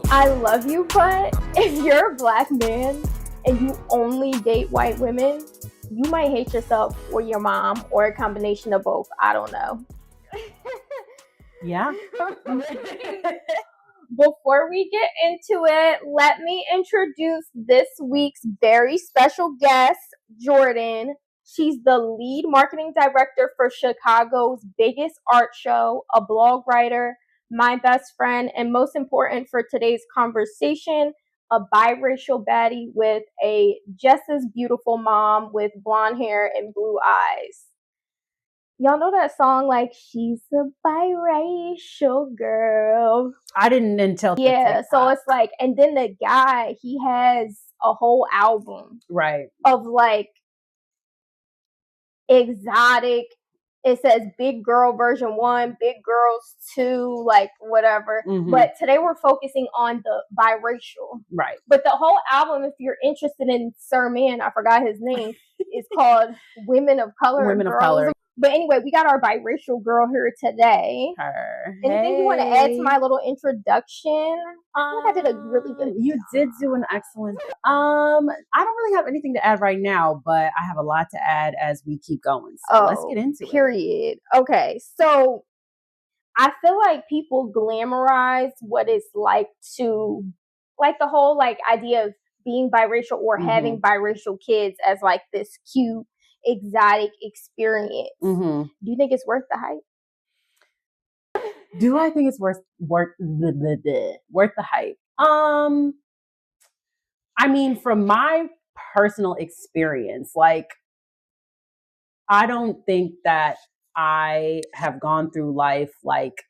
I love you, but if you're a black man and you only date white women, you might hate yourself or your mom or a combination of both. I don't know. Yeah. Before we get into it, let me introduce this week's very special guest, Jordyn. She's the lead marketing director for Chicago's biggest art show, a blog writer, my best friend, and most important for today's conversation, a biracial baddie with a just as beautiful mom with blonde hair and blue eyes. Y'all know that song, like, she's a biracial girl? I didn't until yeah, so it's like, and then the guy, he has a whole album right of like exotic, it says big girl version 1, big girls 2, like whatever. But today we're focusing on the biracial. Right. But the whole album, if you're interested in Sir Man, I forgot his name, is called Women of Color. Women of Color. But anyway, we got our biracial girl here today. Anything you want to add to my little introduction? I think I did a really good You job. did do an excellent I don't really have anything to add right now, but I have a lot to add as we keep going. So let's get into it. Period. Okay, so I feel like people glamorize what it's like to, like, the whole like idea of being biracial or having biracial kids as like this cute, exotic experience. Do you think it's worth the hype? Do I think it's worth the hype? I mean, from my personal experience, like, I don't think that I have gone through life like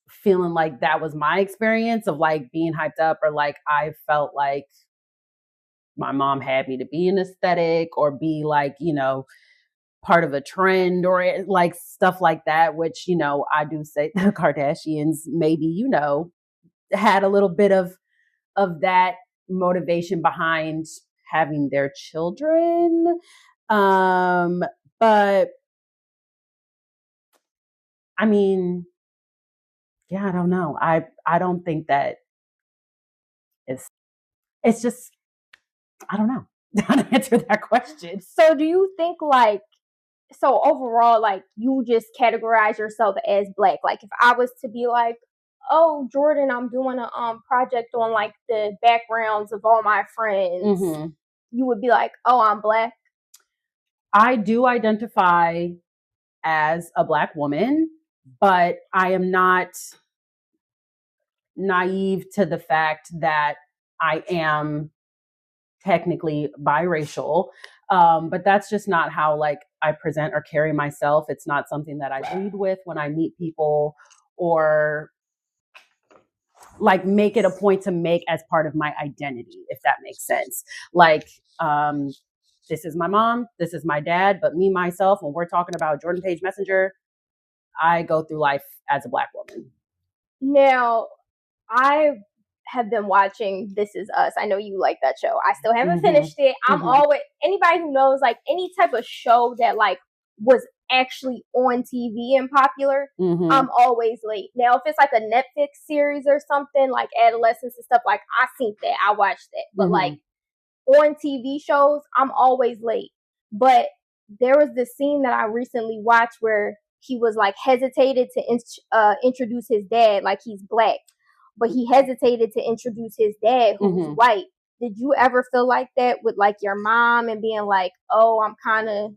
feeling like that was my experience of like being hyped up, or like I felt like my mom had me to be an aesthetic or be like, you know, part of a trend or like stuff like that, which, you know, I do say the Kardashians maybe, you know, had a little bit of that motivation behind having their children. But I mean, yeah, I don't know. I don't think that it's just, I don't know how to answer that question. So do you think like, so overall, like, you just categorize yourself as black? Like, if I was to be like, oh, Jordyn, I'm doing a project on like the backgrounds of all my friends, you would be like, oh, I'm black? I do identify as a black woman, but I am not naive to the fact that I am technically biracial. But that's just not how like I present or carry myself. It's not something that I lead with when I meet people, or like make it a point to make as part of my identity, if that makes sense. Like, this is my mom, this is my dad, but me, myself, when we're talking about Jordyn Page Messinger, I go through life as a black woman. Now, I have been watching This Is Us. I know you like that show. I still haven't finished it. I'm always, anybody who knows like any type of show that like was actually on TV and popular, I'm always late. Now, if it's like a Netflix series or something like Adolescence and stuff, like I seen that, I watched that. But like on TV shows, I'm always late. But there was this scene that I recently watched where he was like hesitated to introduce his dad, like he's black, but he hesitated to introduce his dad who's white. Did you ever feel like that with like your mom and being like, oh, I'm kind of...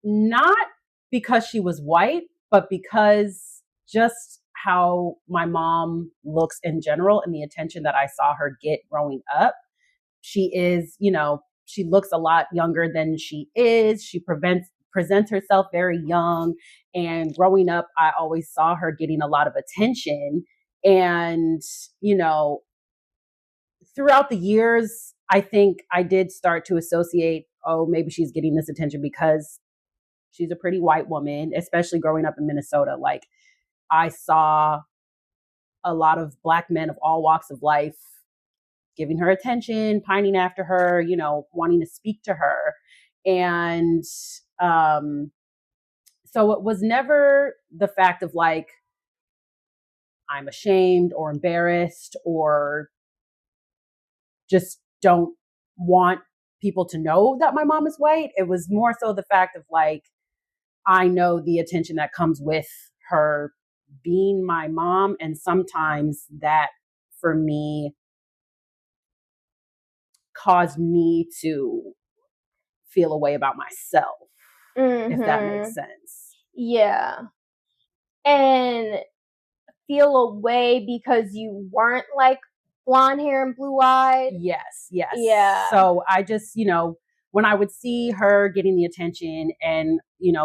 Not because she was white, but because just how my mom looks in general and the attention that I saw her get growing up. She is, you know, she looks a lot younger than she is. She presents herself very young. And growing up, I always saw her getting a lot of attention. And, you know, throughout the years, I think I did start to associate, oh, maybe she's getting this attention because she's a pretty white woman, especially growing up in Minnesota. Like, I saw a lot of Black men of all walks of life giving her attention, pining after her, you know, wanting to speak to her. And so So it was never the fact of like, I'm ashamed or embarrassed or just don't want people to know that my mom is white. It was more so the fact of like, I know the attention that comes with her being my mom. And sometimes that for me caused me to feel a way about myself, if that makes sense. Yeah. And feel a way because you weren't like blonde hair and blue eyed. Yes. Yeah. So I just, when I would see her getting the attention and,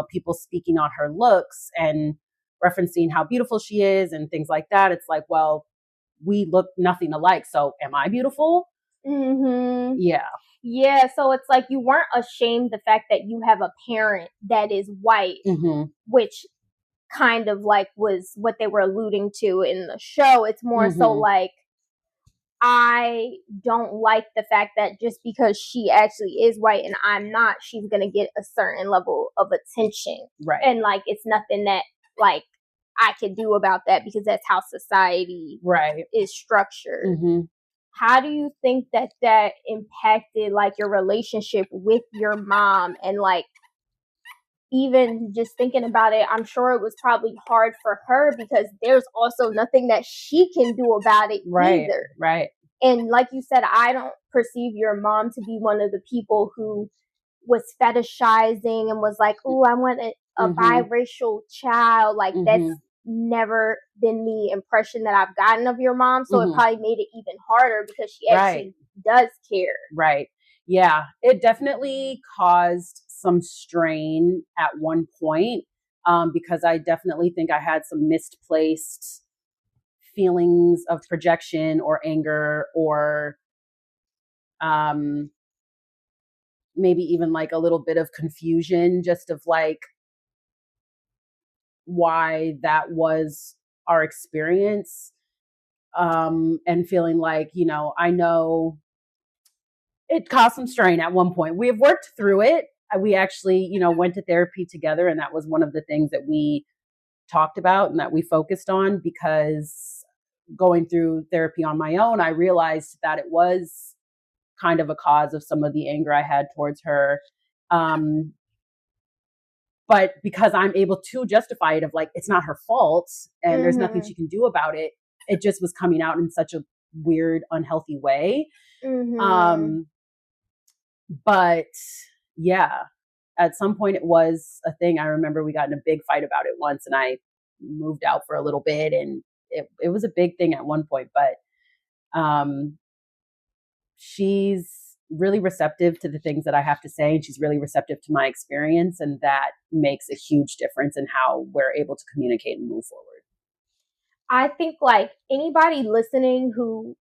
people speaking on her looks and referencing how beautiful she is and things like that, it's like, well, we look nothing alike. So am I beautiful? Mm-hmm. Yeah. Yeah. So it's like you weren't ashamed the fact that you have a parent that is white, which kind of like was what they were alluding to in the show. It's more so like, I don't like the fact that just because she actually is white and I'm not, she's going to get a certain level of attention. Right. And like, it's nothing that like I could do about that because that's how society is structured. How do you think that that impacted like your relationship with your mom? And like, even just thinking about it, I'm sure it was probably hard for her because there's also nothing that she can do about it either. Right. And like you said, I don't perceive your mom to be one of the people who was fetishizing and was like, oh, I want a biracial child. Like that's never been the impression that I've gotten of your mom. So it probably made it even harder because she actually does care. Right. Yeah. It definitely caused some strain at one point because I definitely think I had some misplaced feelings of projection or anger or maybe even like a little bit of confusion just of like why that was our experience and feeling like, I know it caused some strain at one point. We have worked through it. We actually, went to therapy together, and that was one of the things that we talked about and that we focused on, because going through therapy on my own, I realized that it was kind of a cause of some of the anger I had towards her. But because I'm able to justify it of like, it's not her fault and there's nothing she can do about it, it just was coming out in such a weird, unhealthy way. But yeah, at some point it was a thing. I remember we got in a big fight about it once and I moved out for a little bit, and it was a big thing at one point, but she's really receptive to the things that I have to say, and she's really receptive to my experience, and that makes a huge difference in how we're able to communicate and move forward. I think like anybody listening who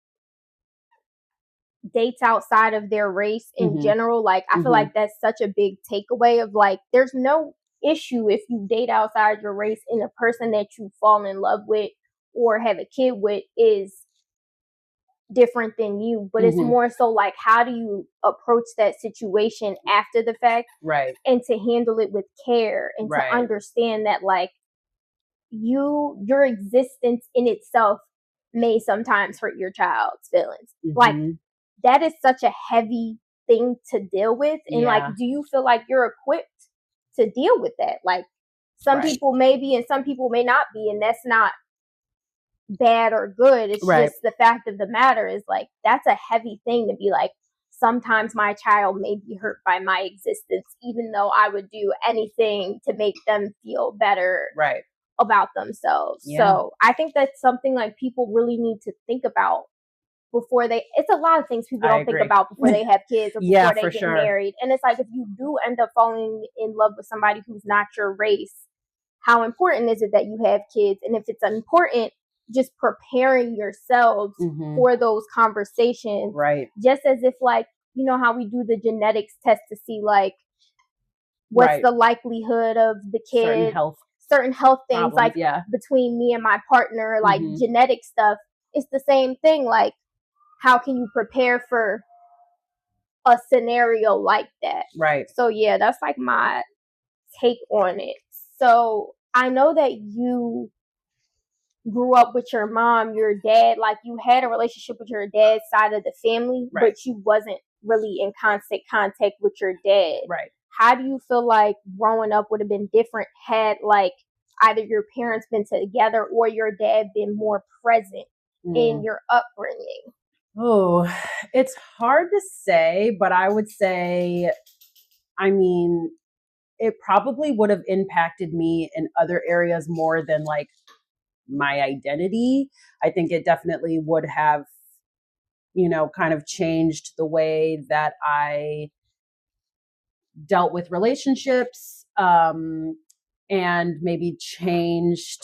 dates outside of their race in general, like I feel like that's such a big takeaway of like, there's no issue if you date outside your race and a person that you fall in love with or have a kid with is different than you, but it's more so like, how do you approach that situation after the fact, and to handle it with care and to understand that like your existence in itself may sometimes hurt your child's feelings. Like that is such a heavy thing to deal with. And like, do you feel like you're equipped to deal with that? Like some people may be and some people may not be, and that's not bad or good. It's just the fact of the matter is like, that's a heavy thing to be like, sometimes my child may be hurt by my existence, even though I would do anything to make them feel better about themselves. So I think that's something like people really need to think about before it's a lot of things people don't think about before they have kids or before they get married. And it's like, if you do end up falling in love with somebody who's not your race, how important is it that you have kids? And if it's important, just preparing yourselves for those conversations. Just as if like, you know how we do the genetics test to see like, what's the likelihood of the kid, certain health things problems, like between me and my partner, like genetic stuff. It's the same thing. Like, how can you prepare for a scenario like that? So yeah, that's like my take on it. So I know that you grew up with your mom, your dad, like you had a relationship with your dad's side of the family, Right. but you wasn't really in constant contact with your dad. Right. How do you feel like growing up would have been different had like either your parents been together or your dad been more present in your upbringing? Oh, it's hard to say, but I would say, I mean, it probably would have impacted me in other areas more than like my identity. I think it definitely would have, you know, kind of changed the way that I dealt with relationships, and maybe changed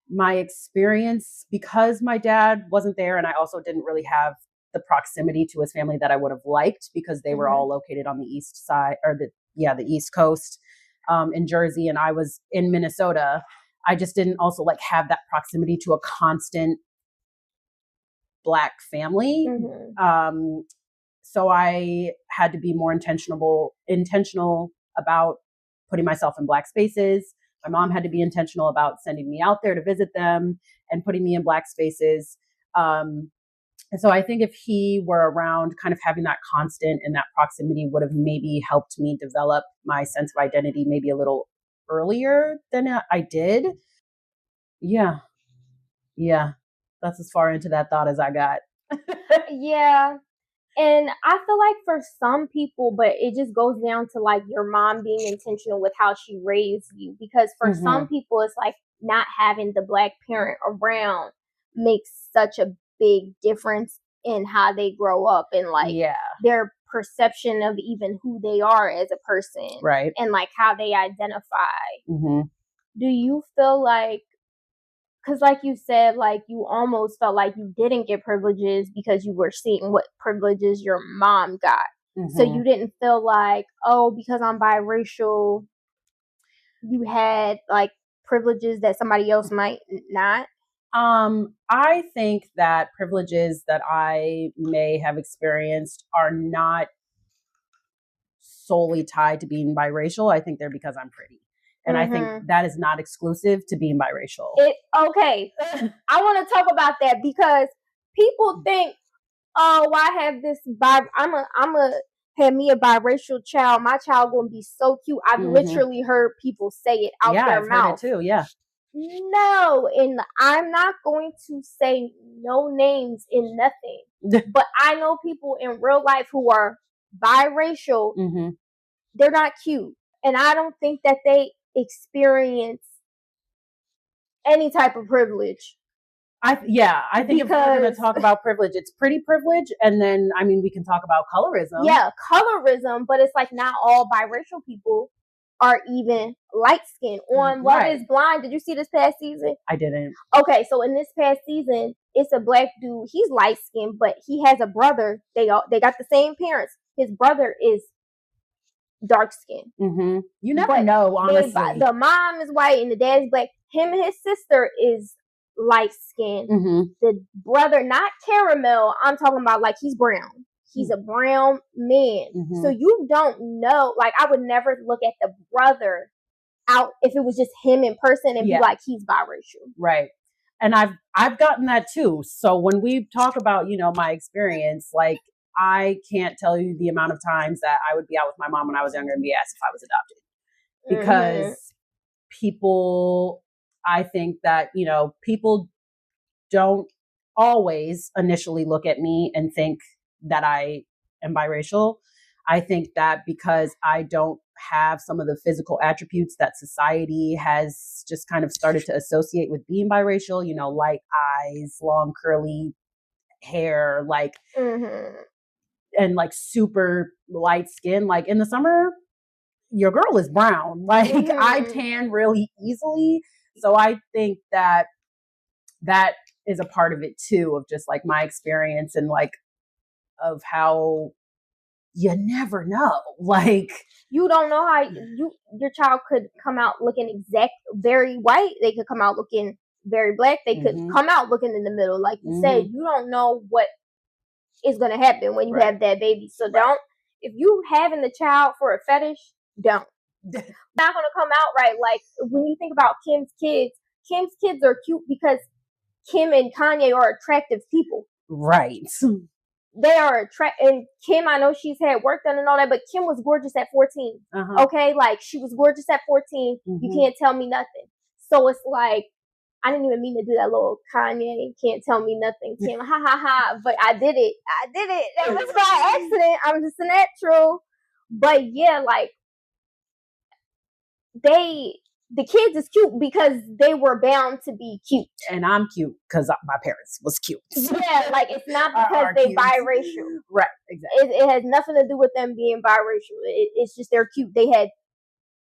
my experience because my dad wasn't there, and I also didn't really have the proximity to his family that I would have liked because they were all located on the east side, or the East Coast, in Jersey, and I was in Minnesota. I just didn't also like have that proximity to a constant Black family. So I had to be more intentional about putting myself in Black spaces. My mom had to be intentional about sending me out there to visit them and putting me in Black spaces. And so I think if he were around, kind of having that constant and that proximity would have maybe helped me develop my sense of identity maybe a little earlier than I did. Yeah. That's as far into that thought as I got. Yeah. And I feel like for some people, but it just goes down to like your mom being intentional with how she raised you. Because for some people, it's like not having the Black parent around makes such a big difference in how they grow up and like their perception of even who they are as a person. Right. And like how they identify. Do you feel like, because like you said, like you almost felt like you didn't get privileges because you were seeing what privileges your mom got. So you didn't feel like, oh, because I'm biracial, you had like privileges that somebody else might not? I think that privileges that I may have experienced are not solely tied to being biracial. I think they're because I'm pretty. And I think that is not exclusive to being biracial. Okay. I want to talk about that because people think, oh, I have this I'm a have me a biracial child. My child gonna be so cute. I've literally heard people say it out their mouth. Heard it too. Yeah. No, and I'm not going to say no names in nothing. But I know people in real life who are biracial. They're not cute. And I don't think that they experience any type of privilege. I think if we're going to talk about privilege, it's pretty privilege. And then, I mean, we can talk about colorism. Yeah, colorism. But it's like not all biracial people are even light skinned. On Love is Blind, did you see this past season? I didn't. Okay, so in this past season, it's a Black dude. He's light skinned, but he has a brother. They got the same parents. His brother is dark skinned. You never know, honestly. The mom is white and the dad is Black. Him and his sister is light skinned. The brother, not caramel, I'm talking about like he's brown. He's a brown man. So you don't know, like I would never look at the brother out if it was just him in person and be like, he's biracial. Right. And I've gotten that too. So when we talk about, you know, my experience, like I can't tell you the amount of times that I would be out with my mom when I was younger and be asked if I was adopted. Because people, I think that, you know, people don't always initially look at me and think that I am biracial. I think that because I don't have some of the physical attributes that society has just kind of started to associate with being biracial, you know, light eyes, long curly hair, like, and like super light skin. Like in the summer, your girl is brown. Like I tan really easily. So I think that is a part of it too, of just like my experience and like of how you never know. Like you don't know how your child could come out looking very white. They could come out looking very Black. They could come out looking in the middle. Like you said, you don't know what is going to happen when you have that baby. So if you having the child for a fetish, don't. Not gonna come out right. Like when you think about Kim's kids are cute because Kim and Kanye are attractive people. Right. They are attractive. And Kim, I know she's had work done and all that, but Kim was gorgeous at 14. Okay, like she was gorgeous at 14. You can't tell me nothing. So it's like, I didn't even mean to do that little Kanye can't tell me nothing, Kim, ha ha ha. But I did it. That was by accident. I'm just a natural. But yeah, like the kids is cute because they were bound to be cute. And I'm cute because my parents was cute. Yeah, like it's not because they biracial. Right, exactly. It has nothing to do with them being biracial. It's just they're cute. They had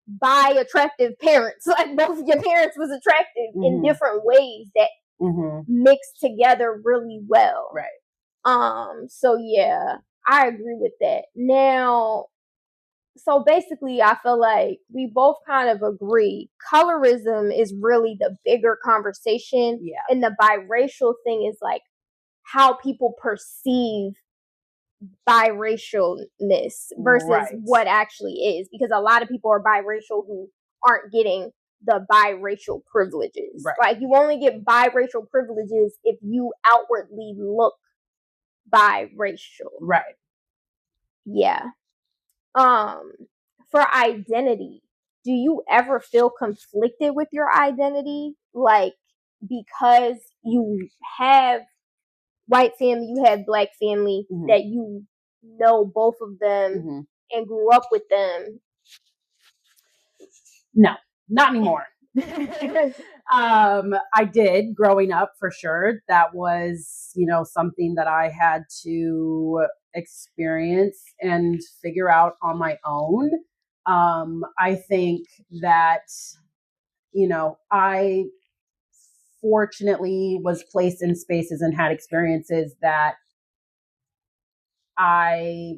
bi-attractive parents. Like both of your parents was attractive in different ways that mixed together really well. Right. So yeah, I agree with that. Now, so basically, I feel like we both kind of agree. Colorism is really the bigger conversation. Yeah. And the biracial thing is like how people perceive biracialness versus what actually is. Because a lot of people are biracial who aren't getting the biracial privileges. Right. Like you only get biracial privileges if you outwardly look biracial. Right. Yeah. For identity, do you ever feel conflicted with your identity? Like, because you have white family, you have black family, that you know both of them and grew up with them? No, not anymore. I did growing up for sure. That was, something that I had to experience and figure out on my own. I think that, I fortunately was placed in spaces and had experiences that I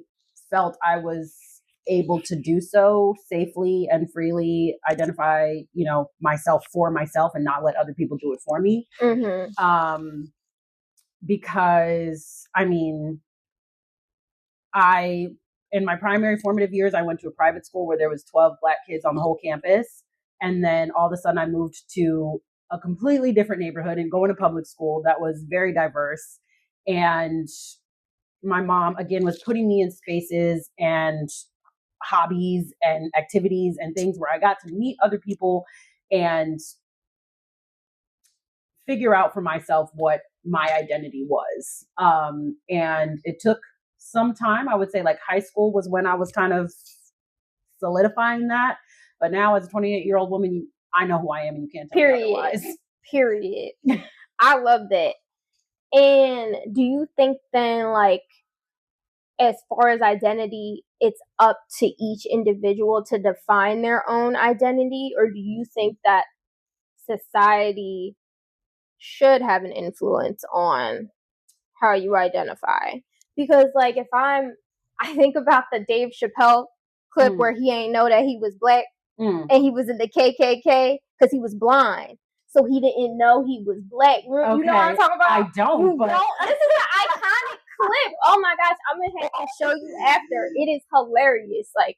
felt I was able to do so safely and freely, identify, myself for myself and not let other people do it for me. Because in my primary formative years, I went to a private school where there was 12 Black kids on the whole campus. And then all of a sudden I moved to a completely different neighborhood and going to public school that was very diverse. And my mom, again, was putting me in spaces and hobbies and activities and things where I got to meet other people and figure out for myself what my identity was. And it took some time. I would say like high school was when I was kind of solidifying that. But now as a 28-year-old woman, I know who I am and you can't tell me otherwise. Period. I love that. And do you think then, like, as far as identity, it's up to each individual to define their own identity? Or do you think that society should have an influence on how you identify? Because, like, I think about the Dave Chappelle clip where he ain't know that he was Black and he was in the KKK because he was blind. So he didn't know he was Black. You know what I'm talking about? I don't. This is an iconic clip. Oh my gosh, I'm gonna have to show you after. It is hilarious. Like,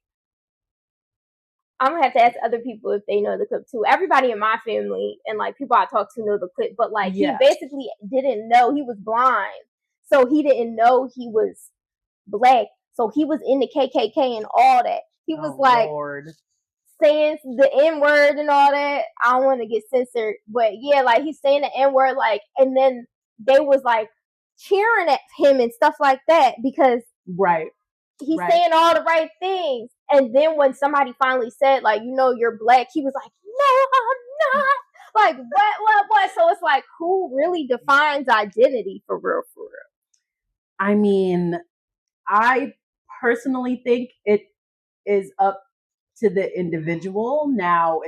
I'm gonna have to ask other people if they know the clip too. Everybody in my family and like people I talk to know the clip, but like he basically didn't know he was blind, so he didn't know he was Black. So he was in the KKK and all that. He was Lord. Saying the N-word and all that. I don't want to get censored, but yeah, like he's saying the N-word, like, and then they was like cheering at him and stuff like that because he's saying all the right things. And then when somebody finally said, like, you're Black, he was like, no, I'm not. Like, what? So it's like, who really defines identity for real? I mean, I personally think it is up to the individual. Now,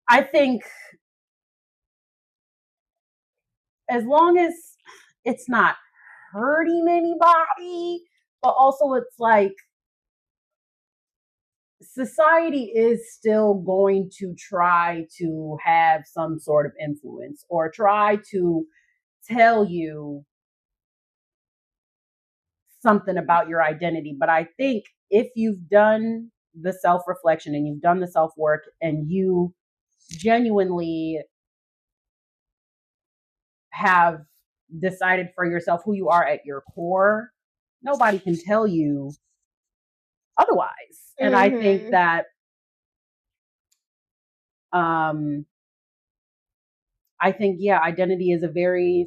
I think as long as it's not hurting anybody, but also it's like society is still going to try to have some sort of influence or try to tell you something about your identity. But I think if you've done the self-reflection and you've done the self-work and you genuinely have decided for yourself who you are at your core, nobody can tell you otherwise. And I think that identity is a very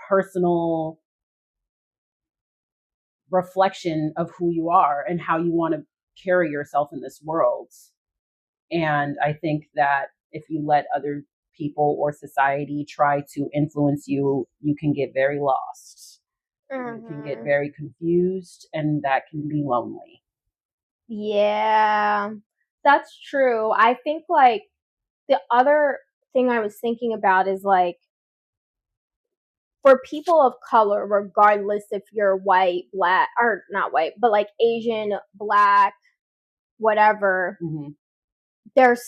personal reflection of who you are and how you want to carry yourself in this world. And I think that if you let other people or society try to influence you, you can get very lost. You can get very confused, and that can be lonely. Yeah, that's true. I think like the other thing I was thinking about is like, for people of color, regardless if you're white, black, or not white, but like Asian, black, whatever, there's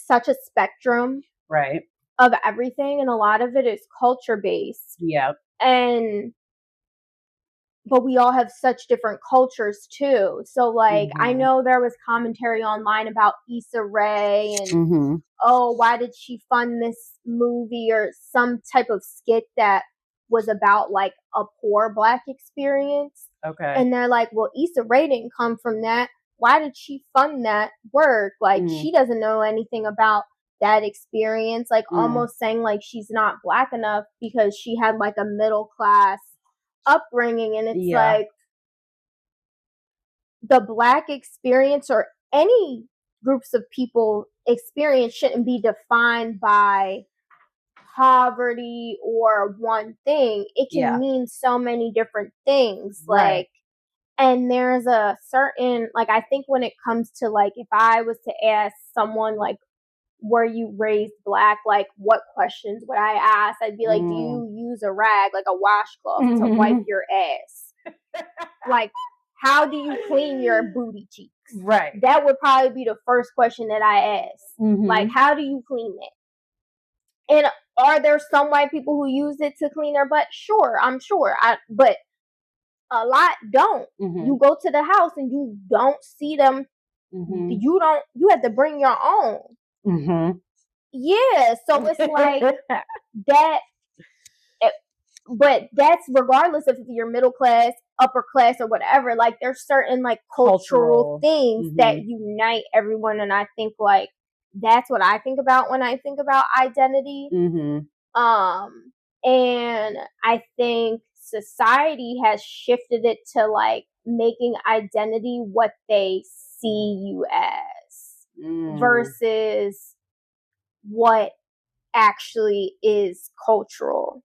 such a spectrum, right, of everything, and a lot of it is culture based. Yeah. But we all have such different cultures too. So like, I know there was commentary online about Issa Rae and oh, why did she fund this movie, or some type of skit that was about like a poor Black experience. Okay. And they're like, well, Issa Rae didn't come from that. Why did she fund that work? Like, she doesn't know anything about that experience. Like, almost saying like she's not Black enough because she had like a middle class upbringing. And it's like, the Black experience, or any groups of people experience, shouldn't be defined by poverty or one thing. It can mean so many different things. Right. Like, and there's a certain, like, I think when it comes to like, if I was to ask someone like, were you raised Black? Like, what questions would I ask? I'd be like, do you use a rag, like a washcloth, to wipe your ass? Like, how do you clean your booty cheeks? Right. That would probably be the first question that I ask. Like, how do you clean it? And are there some white people who use it to clean their butt? Sure, I'm sure. But a lot don't. You go to the house and you don't see them. You have to bring your own. Yeah, so it's like that. But that's regardless if you're middle class, upper class, or whatever. Like, there's certain like cultural things that unite everyone, and I think like that's what I think about when I think about identity. And I think society has shifted it to like making identity what they see you as versus what actually is cultural.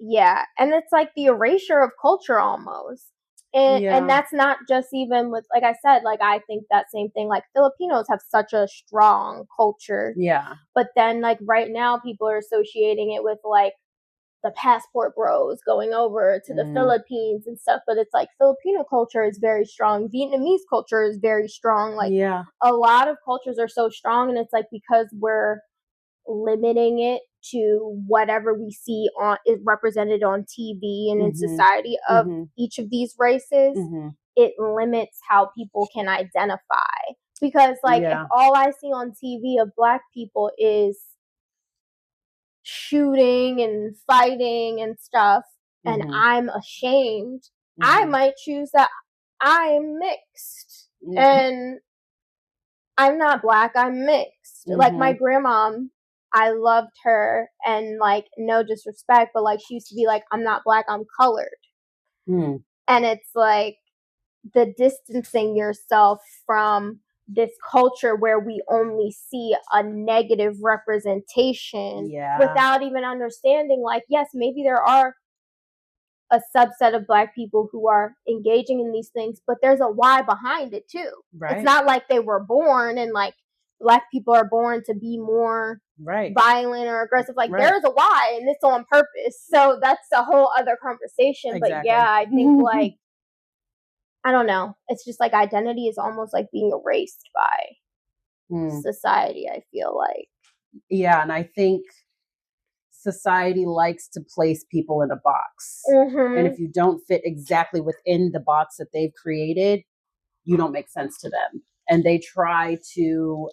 Yeah, and it's like the erasure of culture almost. And that's not just even with, like I said, like I think that same thing, like Filipinos have such a strong culture. Yeah. But then like right now people are associating it with like the passport bros going over to the Philippines and stuff. But it's like Filipino culture is very strong. Vietnamese culture is very strong. Like a lot of cultures are so strong, and it's like because we're limiting it to whatever we see on is represented on TV and in society of each of these races, it limits how people can identify. Because like if all I see on TV of Black people is shooting and fighting and stuff, and I'm ashamed, I might choose that I'm mixed. And I'm not Black, I'm mixed. Like my grandma, I loved her, and like no disrespect, but like she used to be like, I'm not Black, I'm colored. And it's like the distancing yourself from this culture where we only see a negative representation without even understanding like, yes, maybe there are a subset of Black people who are engaging in these things, but there's a why behind it too. It's not like they were born and like Black people are born to be more violent or aggressive. Like there's a why, and it's on purpose. So that's a whole other conversation. Exactly. But yeah, I think like, I don't know. It's just like identity is almost like being erased by society, I feel like. Yeah, and I think society likes to place people in a box. Mm-hmm. And if you don't fit exactly within the box that they've created, you don't make sense to them. And they try to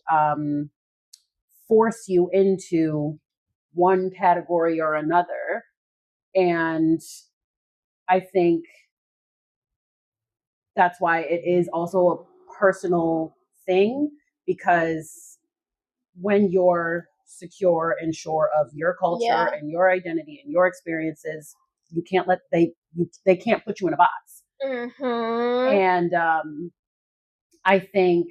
force you into one category or another. And I think that's why it is also a personal thing, because when you're secure and sure of your culture and your identity and your experiences, you can't let they can't put you in a box. Mm-hmm. And I think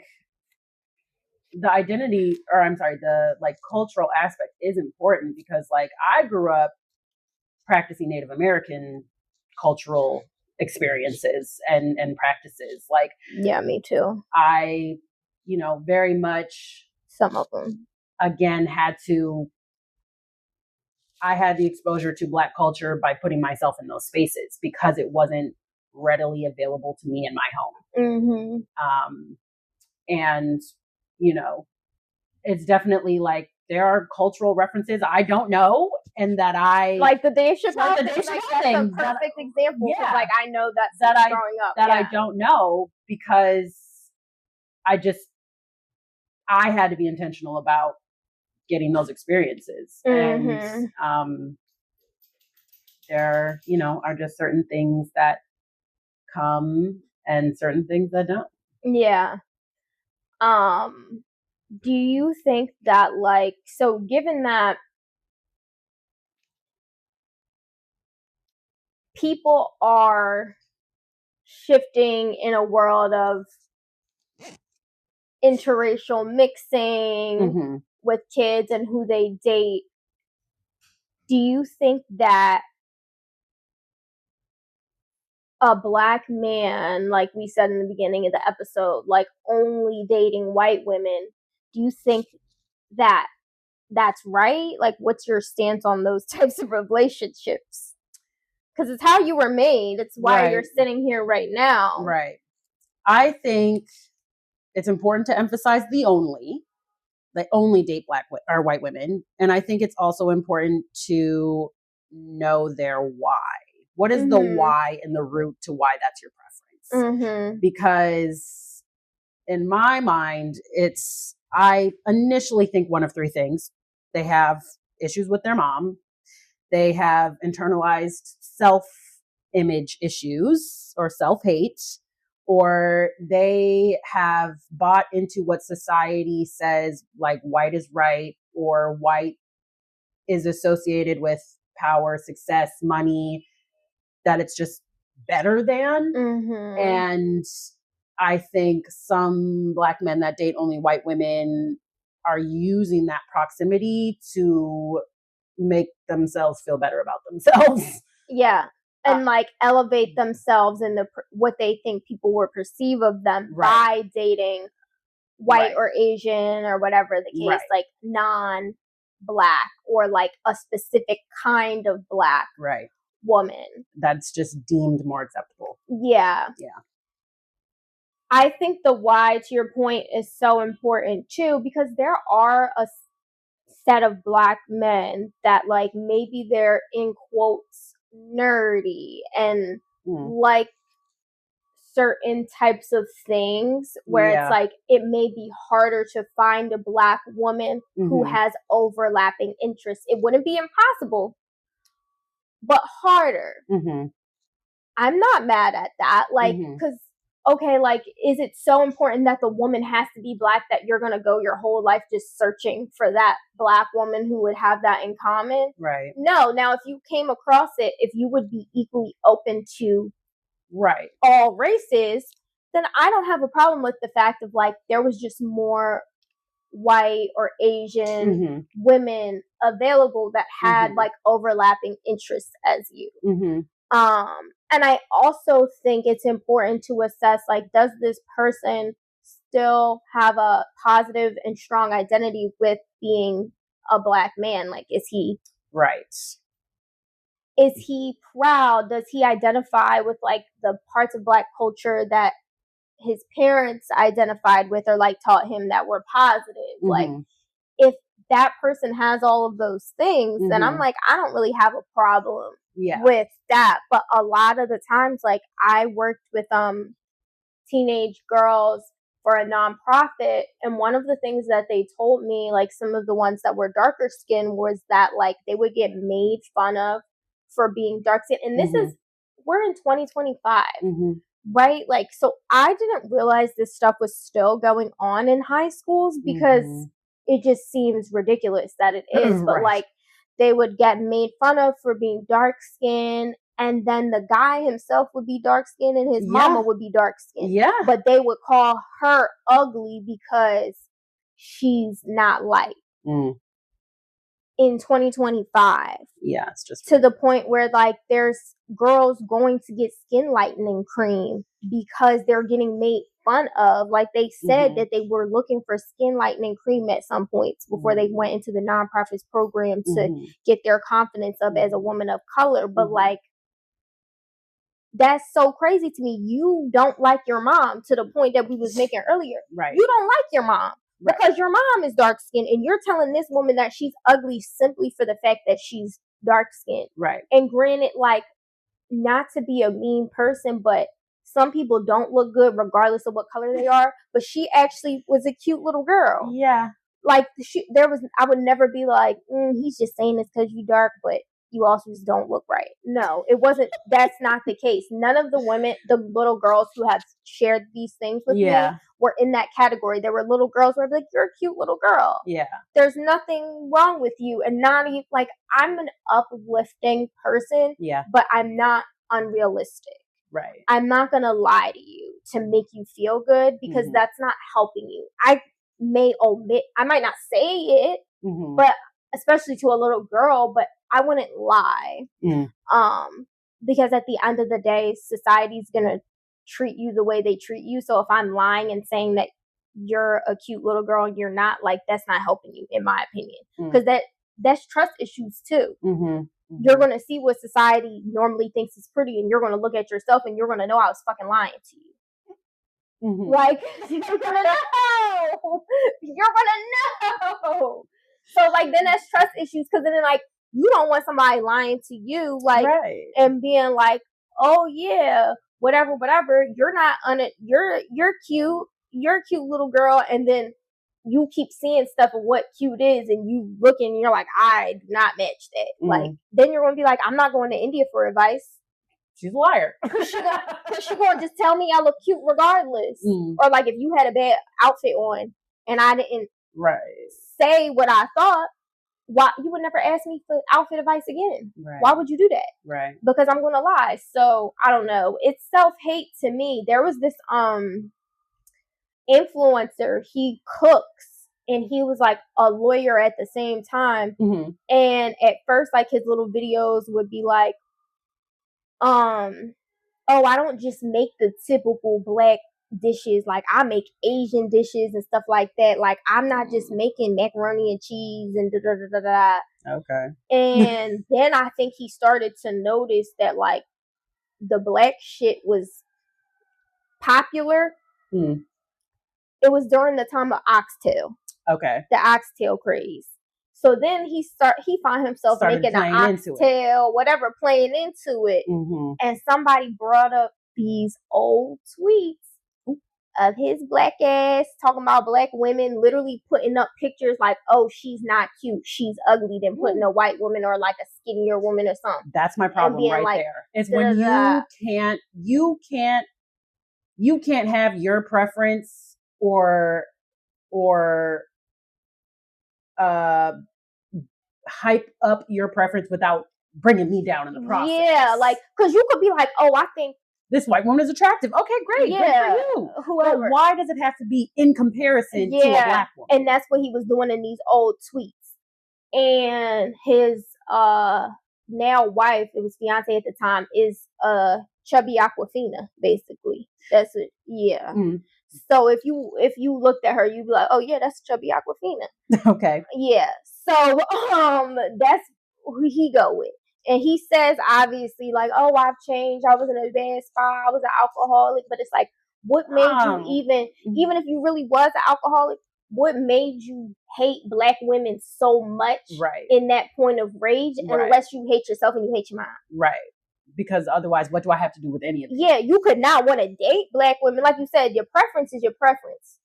the identity, or I'm sorry, the like cultural aspect is important, because like I grew up practicing Native American cultural experiences and practices. Like, yeah, me too. I, very much, some of them, again, I had the exposure to Black culture by putting myself in those spaces, because it wasn't readily available to me in my home. Mm-hmm. And, it's definitely like there are cultural references I don't know, and that I like the Dave Chappelle like the thing. Dave Like, Chappelle that's thing, a perfect example. Yeah. Like I know that I growing up that I don't know, because I had to be intentional about getting those experiences. Mm-hmm. And there, are just certain things that come and certain things that don't. Yeah. Do you think that, like, so given that people are shifting in a world of interracial mixing with kids and who they date, do you think that a Black man, like we said in the beginning of the episode, like only dating white women, do you think that that's right? Like, what's your stance on those types of relationships? Because it's how you were made. It's why you're sitting here right now. Right. I think it's important to emphasize they only date Black or white women. And I think it's also important to know their why. What is the why and the root to why that's your preference? Because in my mind, I initially think one of three things. They have issues with their mom. They have internalized self-image issues or self-hate, or they have bought into what society says, like white is right, or white is associated with power, success, money, that it's just better than. And I think some Black men that date only white women are using that proximity to make themselves feel better about themselves. Yeah. And like elevate themselves in what they think people will perceive of them by dating white or Asian or whatever the case, like non-Black or like a specific kind of Black woman. That's just deemed more acceptable. Yeah. Yeah. I think the why, to your point, is so important too, because there are a set of Black men that, like, maybe they're in quotes nerdy and like certain types of things where it's like it may be harder to find a Black woman who has overlapping interests. It wouldn't be impossible, but harder. I'm not mad at that, like, because okay, like, is it so important that the woman has to be Black that you're gonna go your whole life just searching for that Black woman who would have that in common? Right. No. Now, if you came across it, if you would be equally open to all races, then I don't have a problem with the fact of, like, there was just more white or Asian women available that had like overlapping interests as you. And I also think it's important to assess, like, does this person still have a positive and strong identity with being a Black man? Like, is he is he proud? Does he identify with like the parts of Black culture that his parents identified with or like taught him that were positive? Like, if that person has all of those things, then I'm like, I don't really have a problem with that. But a lot of the times, like, I worked with teenage girls for a nonprofit, and one of the things that they told me, like, some of the ones that were darker skinned, was that, like, they would get made fun of for being dark skinned. And this is, we're in 2025, right? Like, so I didn't realize this stuff was still going on in high schools, because it just seems ridiculous that it is. But like, they would get made fun of for being dark skinned, and then the guy himself would be dark skinned and his mama would be dark skinned. Yeah. But they would call her ugly because she's not light. In 2025. Yeah, it's just to the point where, like, there's girls going to get skin lightening cream because they're getting made fun of. Like, they said that they were looking for skin lightening cream at some points before they went into the nonprofits program to get their confidence up as a woman of color. But like, that's so crazy to me. You don't like your mom, to the point that we was making earlier. Right. You don't like your mom. Right. Because your mom is dark skinned, and you're telling this woman that she's ugly simply for the fact that she's dark skinned. Right. And granted, like, not to be a mean person, but some people don't look good regardless of what color they are. But she actually was a cute little girl. Yeah. Like, I would never be like, he's just saying this because you dark, but you also just don't look right. No, it wasn't. That's not the case. None of the women, the little girls who have shared these things with me, were in that category. There were little girls where I'd be like, you're a cute little girl. Yeah. There's nothing wrong with you. And not even, like, I'm an uplifting person, but I'm not unrealistic. Right. I'm not going to lie to you to make you feel good, because that's not helping you. I might not say it, but especially to a little girl, but I wouldn't lie. Because at the end of the day, society's going to treat you the way they treat you. So if I'm lying and saying that you're a cute little girl and you're not, like, that's not helping you, in my opinion. Because that's trust issues too. You're going to see what society normally thinks is pretty, and you're going to look at yourself and you're going to know I was fucking lying to you. Like, you're going to know. You're going to know. So, like, then that's trust issues, because then, like, you don't want somebody lying to you, like, and being like, oh yeah, whatever. You're not you're cute. You're a cute little girl, and then you keep seeing stuff of what cute is, and you looking, and you're like, I do not match that. Like, then you're gonna be like, I'm not going to India for advice. She's a liar. Because she's gonna just tell me I look cute regardless. Or like, if you had a bad outfit on and I didn't say what I thought, why you would never ask me for outfit advice again? Right. Why would you do that? Right. Because I'm gonna lie. So I don't know. It's self-hate to me. There was this influencer. He cooks, and he was like a lawyer at the same time. And at first, like, his little videos would be like, oh, I don't just make the typical black dishes, like, I make Asian dishes and stuff like that. Like, I'm not just making macaroni and cheese and da. Okay. And then I think he started to notice that, like, the black shit was popular. It was during the time of oxtail. Okay. The oxtail craze. So then he found himself making an oxtail, whatever, playing into it. And somebody brought up these old tweets of his black ass talking about black women, literally putting up pictures like, oh, she's not cute, she's ugly, then putting a white woman or like a skinnier woman or something. That's my problem right like, there. It's when you can't have your preference or hype up your preference without bringing me down in the process. Yeah, like, because you could be like, oh, I think this white woman is attractive. Okay, great. Yeah, good for you. Whoever. But why does it have to be in comparison to a black woman? And that's what he was doing in these old tweets. And his now wife, it was fiance at the time, is chubby Aquafina, basically. That's it. Yeah. So if you looked at her, you'd be like, oh yeah, that's chubby Aquafina. Okay. Yeah. So that's who he go with. And he says, obviously, like, oh, I've changed. I was in a bad spot. I was an alcoholic. But it's like, what made you even if you really was an alcoholic, what made you hate Black women so much right. in that point of rage, Right. unless you hate yourself and you hate your mom. Right. Because otherwise, what do I have to do with any of it? Yeah, you could not want to date Black women. Like you said, your preference is your preference.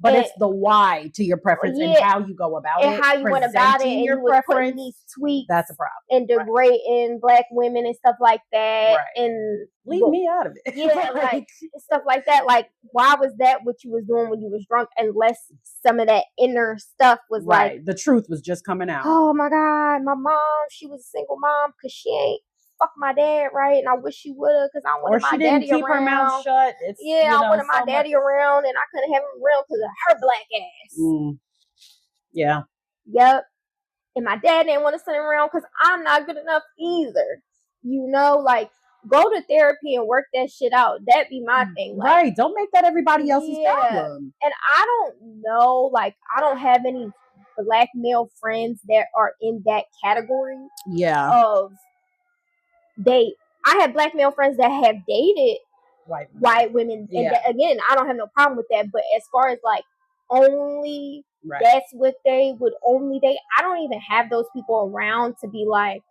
But it's the why to your preference and how you go about it. And how you went about it, and you was putting these tweets. That's a problem. And degrading Black women and stuff like that. Right. And leave me out of it. Yeah, like stuff like that. Like, why was that what you was doing when you was drunk? Unless some of that inner stuff was like, the truth was just coming out. Oh my God, my mom, she was a single mom because she ain't fuck my dad right, and I wish she would have because I wanted my daddy around. Or she didn't keep her mouth shut. I wanted my daddy around, and I couldn't have him around because of her Black ass. Yeah. Yep. And my dad didn't want to send him around because I'm not good enough either. You know, like, go to therapy and work that shit out. That'd be my thing. Like, right. Don't make that everybody else's problem. And I don't know, like, I don't have any Black male friends that are in that category. Yeah. Of I have Black male friends that have dated white women. And again, I don't have no problem with that. But as far as like only that's what they would only date, I don't even have those people around to be like,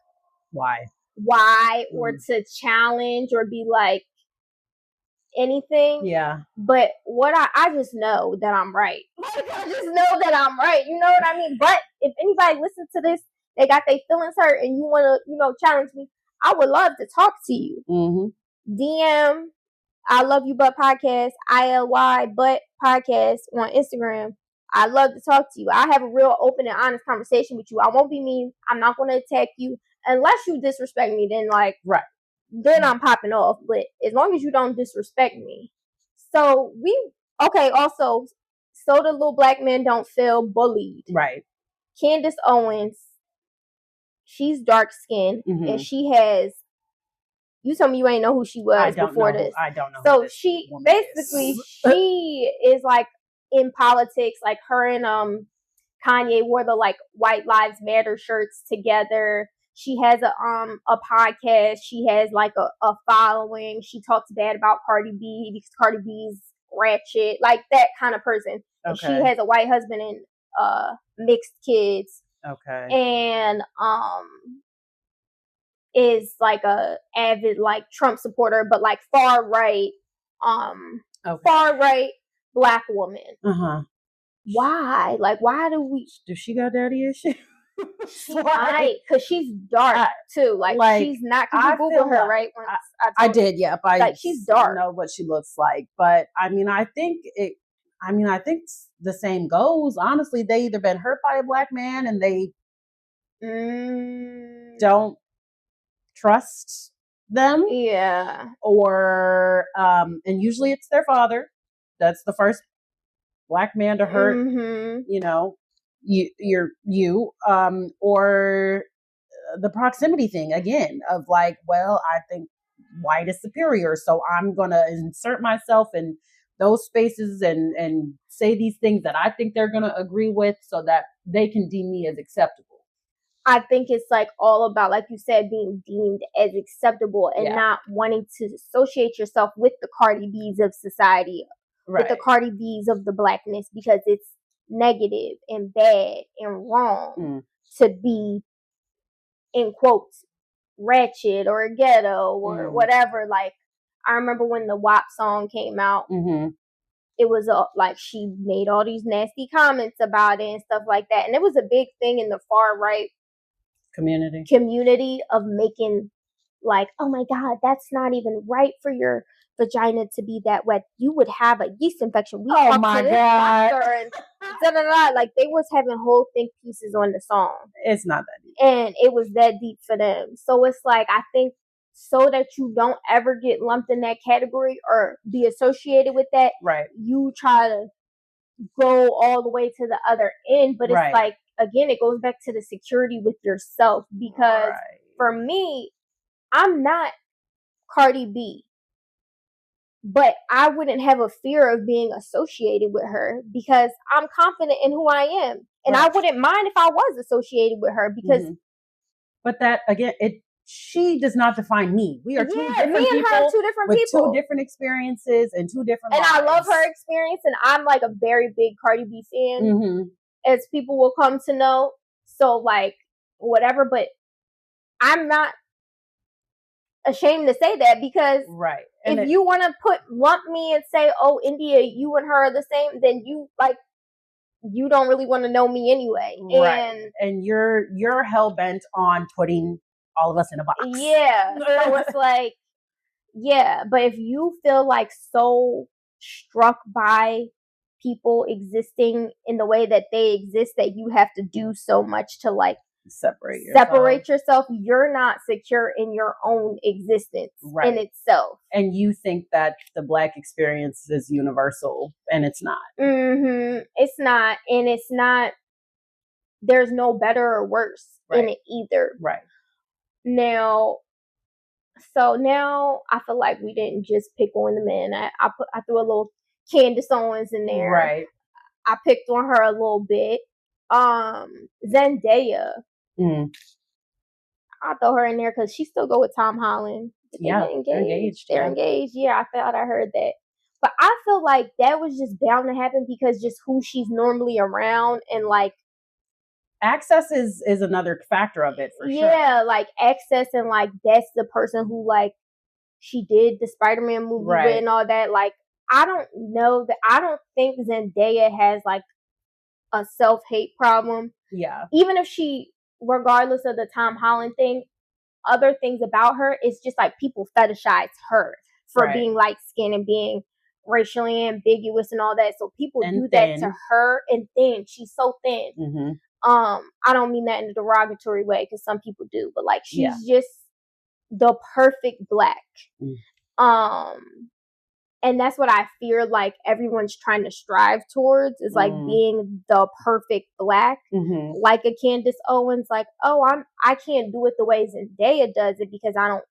why or to challenge or be like anything. Yeah. But what I just know that I'm right. I just know that I'm right. You know what I mean? But if anybody listens to this, they got their feelings hurt and you want to, challenge me, I would love to talk to you. DM I Love You But Podcast, ILY But Podcast on Instagram. I love to talk to you. I have a real open and honest conversation with you. I won't be mean. I'm not going to attack you unless you disrespect me. Then then I'm popping off. But as long as you don't disrespect me. So also, so the little Black men don't feel bullied. Right. Candace Owens, she's dark skinned and she has. You told me you ain't know who she was before this. I don't know. So she is like in politics, like her and Kanye wore the like White Lives Matter shirts together. She has a podcast. She has like a following. She talks bad about Cardi B because Cardi B's ratchet, like that kind of person. Okay. She has a white husband and mixed kids. Okay. And is like a avid like Trump supporter, but like far right Black woman. Why? Like, why do she got daddy issues? Right, because she's dark too. Like she's not. Cause you Google her, right? I did, yeah. But like she's dark. I know what she looks like, but I think the same goes. Honestly, they either been hurt by a Black man and they don't trust them. Yeah. Or and usually it's their father. That's the first Black man to hurt, or the proximity thing again of like, well, I think white is superior, so I'm gonna insert myself in those spaces and say these things that I think they're gonna agree with so that they can deem me as acceptable. I think it's like all about, like you said, being deemed as acceptable and not wanting to associate yourself with the Cardi B's of society, with the Cardi B's of the Blackness, because it's negative and bad and wrong to be, in quotes, ratchet or ghetto or whatever. Like, I remember when the WAP song came out, it was like she made all these nasty comments about it and stuff like that. And it was a big thing in the far right community of making like, oh my God, that's not even right for your vagina to be that wet. You would have a yeast infection. Oh my God. And like they was having whole think pieces on the song. It's not that deep. And it was that deep for them. So it's like, I think so that you don't ever get lumped in that category or be associated with that, you try to go all the way to the other end. But it's like, again, it goes back to the security with yourself, because for me, I'm not Cardi B, but I wouldn't have a fear of being associated with her because I'm confident in who I am. And I wouldn't mind if I was associated with her because. But that, again, she does not define me. We are two different me and people her, two different with people, two different experiences and two different and lives. I love her experience, and I'm like a very big Cardi B fan, as people will come to know. So like whatever, but I'm not ashamed to say that, because right. And if you want to lump me and say, oh, India, you and her are the same, then you don't really want to know me anyway. Right. And you're hell bent on putting all of us in a box. Yeah. So it's like, yeah. But if you feel like so struck by people existing in the way that they exist that you have to do so much to like separate yourself, you're not secure in your own existence in itself. And you think that the Black experience is universal, and it's not. It's not. And it's not, there's no better or worse in it either. Right. Now I feel like we didn't just pick on the men. I threw a little Candace Owens in there. Right. I picked on her a little bit. Zendaya. I throw her in there because she still go with Tom Holland. They're engaged. They're engaged. Yeah, I thought I heard that. But I feel like that was just bound to happen because just who she's normally around, and like access is another factor of it for sure. Yeah, like access, and like that's the person who like she did the Spider-Man movie with and all that. Like I don't think Zendaya has like a self-hate problem. Yeah. Even if she, regardless of the Tom Holland thing, other things about her, it's just like people fetishize her for being light-skinned and being racially ambiguous and all that. So people do that to her, and thin. She's so thin. I don't mean that in a derogatory way, because some people do, but like she's just the perfect Black. And that's what I fear like everyone's trying to strive towards, is like being the perfect Black, like a Candace Owens. Like, oh, I can't do it the way Zendaya does it because I'm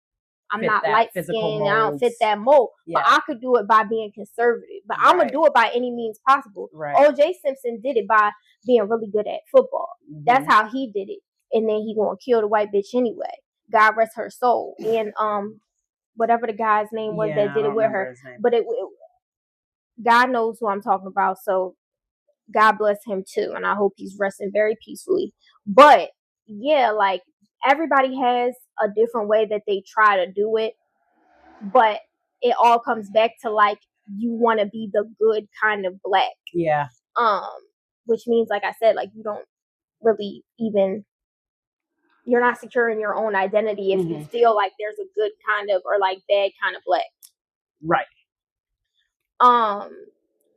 not light skinned. I don't fit that mold. Yeah. But I could do it by being conservative. But I'm gonna do it by any means possible. Right. O.J. Simpson did it by being really good at football. That's how he did it. And then he gonna kill the white bitch anyway. God rest her soul. And whatever the guy's name was that did it with her. But it God knows who I'm talking about. So God bless him too. And I hope he's resting very peacefully. But yeah, like everybody has a different way that they try to do it. But it all comes back to like, you want to be the good kind of Black. Yeah. Which means, like I said, like you don't really even, you're not secure in your own identity if you feel like there's a good kind of or like bad kind of Black. Right.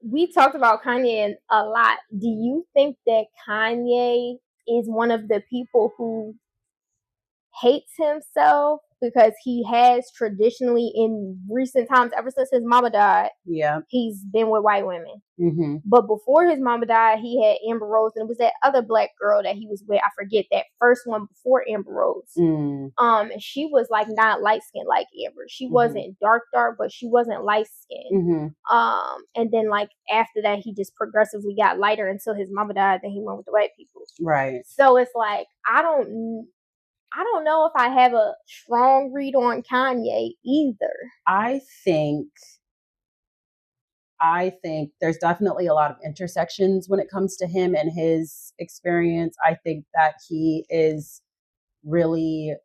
We talked about Kanye a lot. Do you think that Kanye is one of the people who hates himself because he has traditionally in recent times, ever since his mama died, he's been with white women. But before his mama died, he had Amber Rose, and it was that other Black girl that he was with. I forget that first one before Amber Rose. And she was like not light skinned like Amber. She wasn't dark, but she wasn't light skinned. And then like after that, he just progressively got lighter until his mama died. Then he went with the white people. Right. So it's like I don't know if I have a strong read on Kanye either. I think there's definitely a lot of intersections when it comes to him and his experience. I think that he is really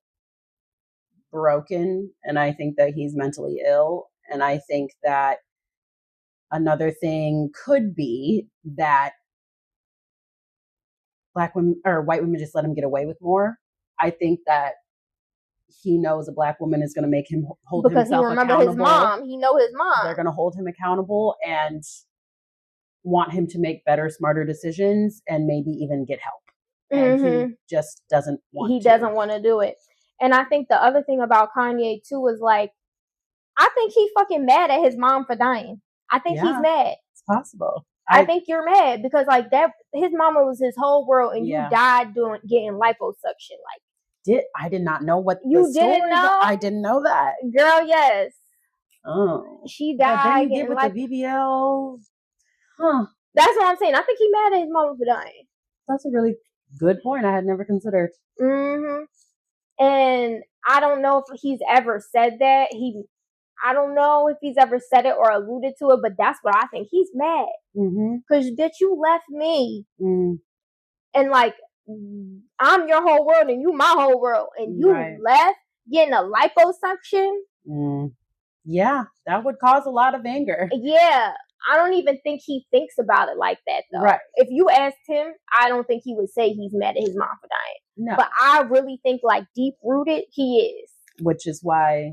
broken, and I think that he's mentally ill. And I think that another thing could be that Black women or white women just let him get away with more. I think that he knows a Black woman is going to make him hold himself accountable. Because he remember his mom. He know his mom. They're going to hold him accountable and want him to make better, smarter decisions and maybe even get help. And he just doesn't want to. He doesn't want to do it. And I think the other thing about Kanye too is like, I think he's fucking mad at his mom for dying. I think he's mad. It's possible. I think you're mad because like that, his mama was his whole world, and you died getting liposuction. Like, I did not know what you didn't know. I didn't know that, girl. Yes. Oh, she died. But then you get with the BBL. Huh. That's what I'm saying. I think he mad at his mama for dying. That's a really good point. I had never considered. And I don't know if he's ever said that. I don't know if he's ever said it or alluded to it, but that's what I think. He's mad because that you left me, and like I'm your whole world and you my whole world, and you left getting a liposuction. Yeah, that would cause a lot of anger. Yeah, I don't even think he thinks about it like that though. Right. If you asked him, I don't think he would say he's mad at his mom for dying. No. But I really think like deep rooted he is. Which is why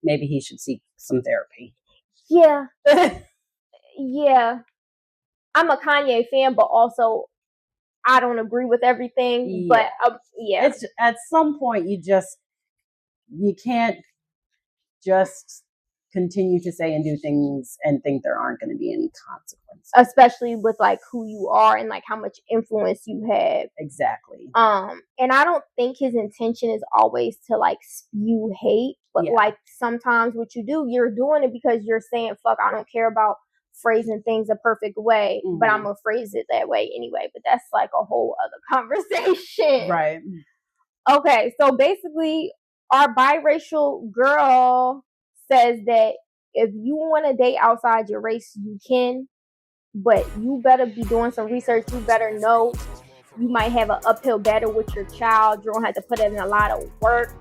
maybe he should seek some therapy. Yeah. Yeah. I'm a Kanye fan, but also I don't agree with everything. Yeah. But yeah. It's at some point you can't just continue to say and do things and think there aren't going to be any consequences. Especially with like who you are and like how much influence you have. Exactly. And I don't think his intention is always to like spew hate, but like sometimes what you do, you're doing it because you're saying, fuck, I don't care about phrasing things a perfect way, but I'm gonna phrase it that way anyway. But that's like a whole other conversation. Right. Okay, so basically our biracial girl says that if you want to date outside your race, you can, but you better be doing some research. You better know you might have an uphill battle with your child. You don't have to put in a lot of work,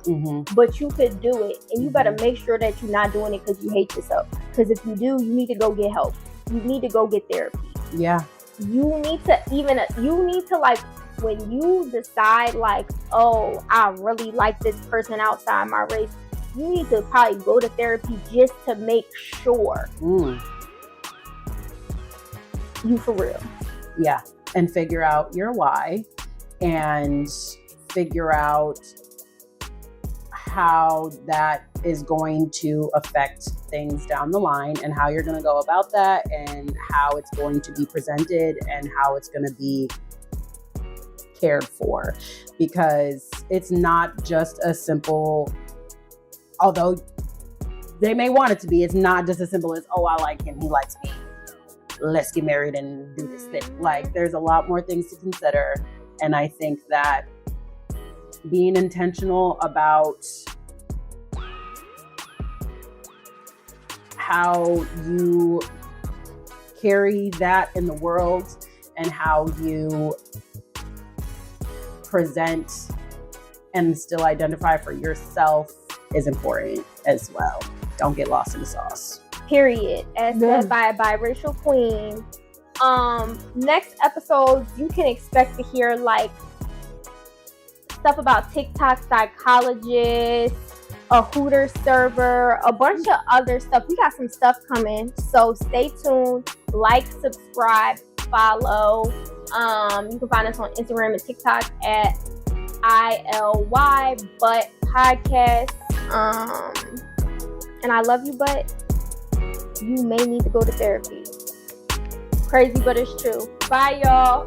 but you could do it. And you better make sure that you're not doing it because you hate yourself. Because if you do, you need to go get help. You need to go get therapy. Yeah. You need to like, when you decide like, oh, I really like this person outside my race, you need to probably go to therapy just to make sure you for real. Yeah. And figure out your why and figure out how that is going to affect things down the line and how you're going to go about that and how it's going to be presented and how it's going to be cared for. Because it's not just a simple, although they may want it to be, it's not just as simple as, oh, I like him, he likes me, let's get married and do this thing. Like, there's a lot more things to consider. And I think that being intentional about how you carry that in the world and how you present and still identify for yourself is important as well. Don't get lost in the sauce. Period. As said by a biracial queen. Next episode, you can expect to hear like stuff about TikTok psychologists, a Hooters server, a bunch of other stuff. We got some stuff coming, so stay tuned. Like, subscribe, follow. You can find us on Instagram and TikTok at ILY But Podcast. And I love you, but you may need to go to therapy. Crazy, but it's true. Bye, y'all.